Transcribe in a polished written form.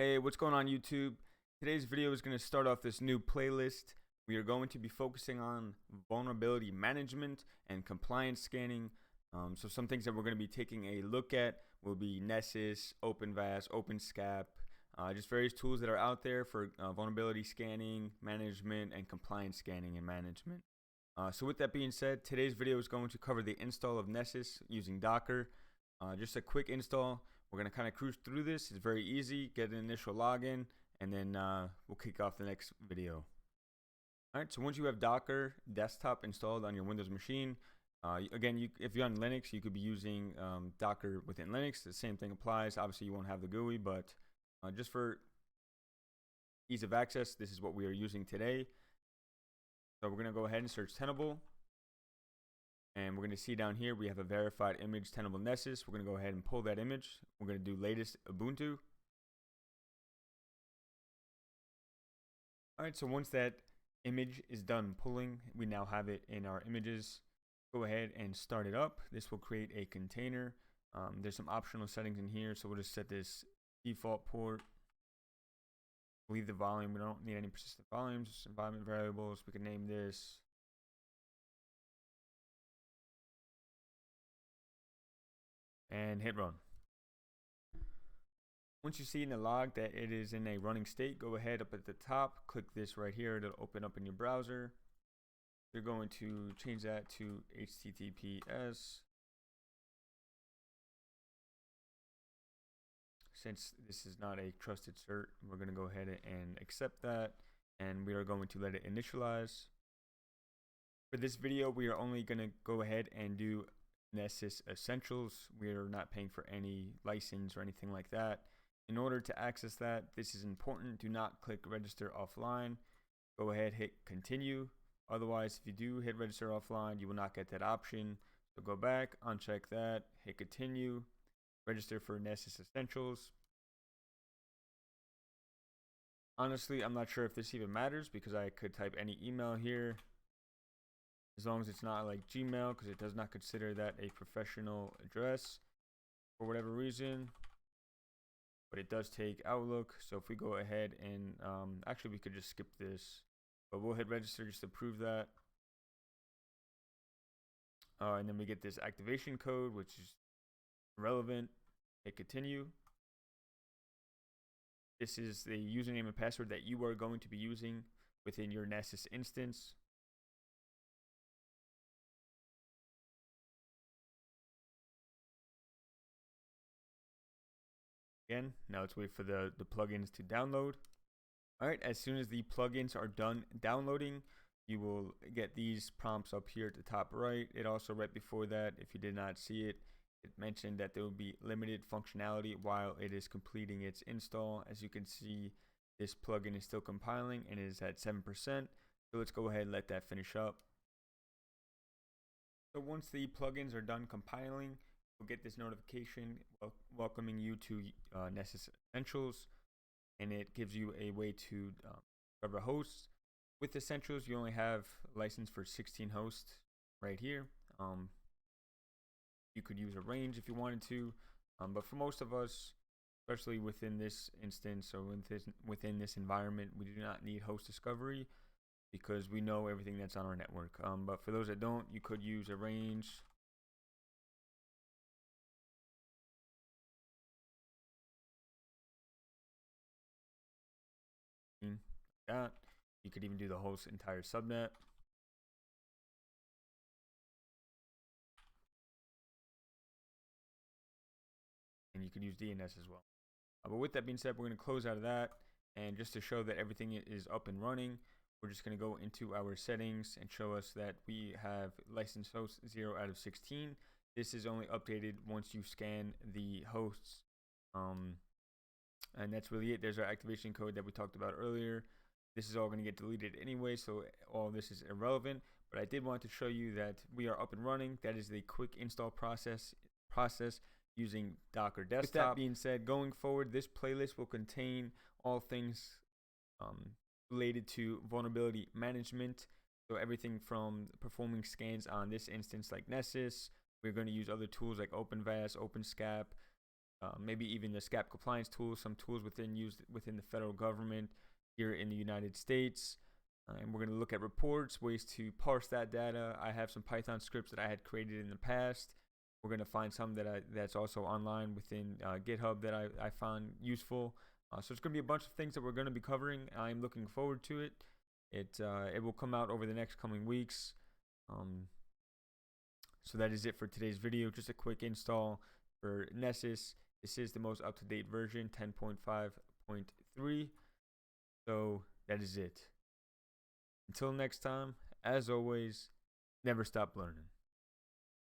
Hey, what's going on YouTube? Today's video is going to start off this new playlist. We are going to be focusing on vulnerability management and compliance scanning. So some things that we're going to be taking a look at will be Nessus, OpenVAS, OpenSCAP, just various tools that are out there for vulnerability scanning, management, and compliance scanning and management. So with that being said, today's video is going to cover the install of Nessus using Docker. Just a quick install. We're going to kind of cruise through this. It's very easy. Get an initial login, and then we'll kick off the next video. All right, so once you have Docker desktop installed on your Windows machine, again, if you're on Linux, you could be using Docker within Linux. The same thing applies. Obviously, you won't have the GUI, but just for ease of access, this is what we are using today. So we're going to go ahead and search Tenable. And we're going to see down here we have a verified image, Tenable Nessus. We're going to go ahead and pull that image. We're going to do latest Ubuntu. All right, so once that image is done pulling, we now have it in our images. Go ahead and start it up. This will create a container. There's some optional settings in here, so we'll just set this default port. Leave the volume. We don't need any persistent volumes. Environment variables. We can name this and hit run. Once you see in the log that it is in a running state, go ahead up at the top, click this right here. It'll open up in your browser. You're going to change that to HTTPS. Since this is not a trusted cert, we're going to go ahead and accept that, and we are going to let it initialize. For this video, we are only going to go ahead and do Nessus Essentials. We are not paying for any license or anything like that. In order to access that, this is important. Do not click register offline. Go ahead, hit continue. Otherwise, if you do hit register offline, you will not get that option. So go back, uncheck that, hit continue, register for Nessus Essentials. Honestly, I'm not sure if this even matters because I could type any email here. As long as it's not like Gmail, because it does not consider that a professional address for whatever reason. But it does take Outlook. So if we go ahead and actually we could just skip this, but we'll hit register just to prove that. And then we get this activation code, which is relevant. Hit continue. This is the username and password that you are going to be using within your Nessus instance. Again, now let's wait for the plugins to download. All right, as soon as the plugins are done downloading, you will get these prompts up here at the top right. It also, right before that, if you did not see it, it mentioned that there will be limited functionality while it is completing its install. As you can see, this plugin is still compiling and is at 7%. So let's go ahead and let that finish up. So once the plugins are done compiling, you'll get this notification welcoming you to Nessus Essentials, and it gives you a way to discover hosts. With Essentials, you only have a license for 16 hosts right here. You could use a range if you wanted to, but for most of us, especially within this instance or within this environment, we do not need host discovery because we know everything that's on our network. But for those that don't, you could use a range. That you could even do the whole entire subnet. And you could use DNS as well. But with that being said, we're going to close out of that. And just to show that everything is up and running, we're just going to go into our settings and show us that we have license host 0 out of 16. This is only updated once you scan the hosts. And that's really it. There's our activation code that we talked about earlier. This is all going to get deleted anyway, so all this is irrelevant. But I did want to show you that we are up and running. That is the quick install process using Docker Desktop. With that being said, going forward, this playlist will contain all things related to vulnerability management. So everything from performing scans on this instance like Nessus. We're going to use other tools like OpenVAS, OpenSCAP, maybe even the SCAP compliance tools, some tools used within the federal government here in the United States. And we're going to look at reports, ways to parse that data. I have some Python scripts that I had created in the past. We're going to find some that's also online within GitHub that I found useful. So it's going to be a bunch of things that we're going to be covering. I'm looking forward to it. It will come out over the next coming weeks. So that is it for today's video. Just a quick install for Nessus. This is the most up-to-date version, 10.5.3. So that is it. Until next time, as always, never stop learning.